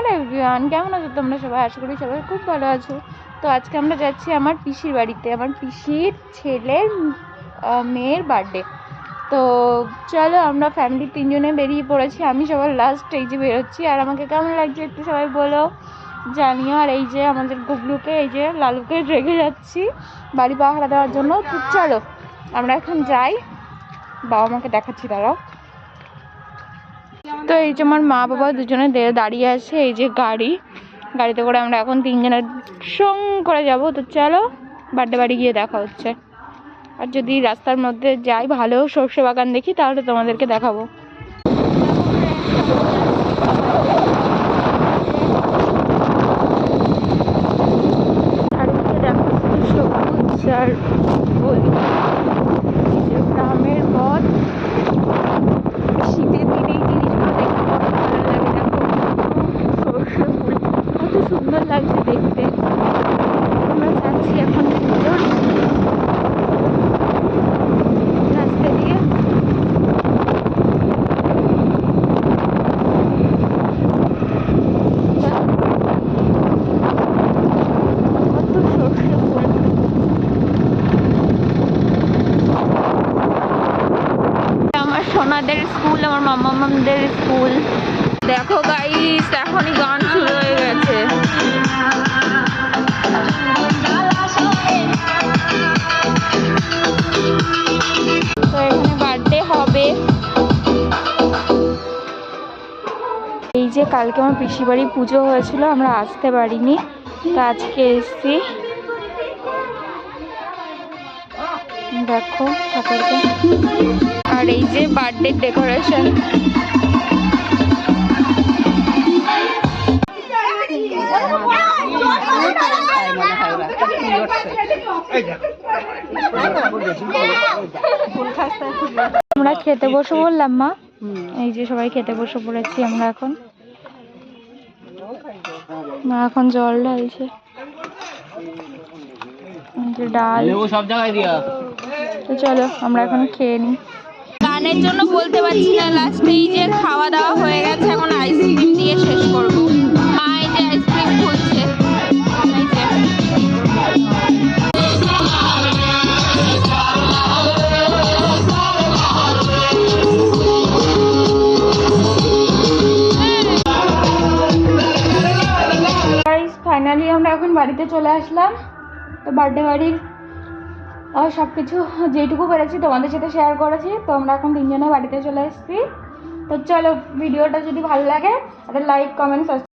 Hello everyone, কেমন আছো তোমরা সবাই? আশা করি সবাই খুব ভালো আছো। তো আজকে আমরা যাচ্ছি আমার পিসির বাড়িতে, আমার পিসির ছেলের মেয়ের বার্থডে। তো চলো আমরা ফ্যামিলি 3 জনে বেরিয়ে পড়েছি। আমি সবার লাস্ট এই যে বেরোচ্ছি। আর আমাকে কেমন লাগছে একটু সবাই বলো, জানিও। আর এই যে আমাদের গুগলুকে, এই যে লালুকে রেখে যাচ্ছি বাড়ি পাহারা দেওয়ার জন্য। তো চলো আমরা এখন যাই, বাবা মাকে দেখাচ্ছি দাঁড়াও। তো এই যে আমার মা বাবা দুজনে দাঁড়িয়ে আছে, এই যে গাড়িতে করে আমরা এখন 3 জনের সং করে যাব। তো চলো বার্থডে বাড়ি গিয়ে দেখা হচ্ছে। আর যদি রাস্তার মধ্যে যাই ভালো সর্ষে বাগান দেখি তাহলে তোমাদেরকে দেখাবো। আর গ্রামের পথ, শীতের দিনে এই জিনিসগুলো দেখতে কত ভালো লাগে। দেখো সর্ষে ফুল কত সুন্দর লাগছে দেখতে। আমরা যাচ্ছি এখন সুন্দর রাস্তা দিয়ে। কত সর্ষে ফুল, আমার সোনাদের স্কুল, আমার মামাদের স্কুল। দেখো গাইস, এখনই গান শুরু হয়ে গেছে। তো এখানে বার্থডে হবে। এই যে কালকে আমার পিসি বাড়ি পুজো হয়েছিল, আমরা আসতে পারিনি, তো আজকে এসছি। দেখো ঠাকুরকে। আর এই যে বার্থডে ডেকোরেশন। আমরা খেতে বসে বললাম মা, এই যে সবাই খেতে বসে পড়েছি আমরা এখন। মা এখন জল ঢালছে, ডাল সব জায়গায় দিয়া। তো চলো আমরা এখন খেয়ে নিই। গানের জন্য বলতে পারছি না, লাস্টে এই যে খাওয়া দাওয়া হয়ে গেছে, এখন আইসক্রিম দিয়ে শেষ করবো। মা এই যে আইসক্রিম খুলছে। ফাইনালি আমরা এখন বাড়িতে চলে আসলাম। তো বার্থডে বাড়ির সব কিছু যেটুকু পেরেছি তোমাদের সাথে শেয়ার করেছি। তো আমরা এখন 3 জনে বাড়িতে চলে এসেছি। তো চলো ভিডিওটা যদি ভালো লাগে তাহলে লাইক, কমেন্ট,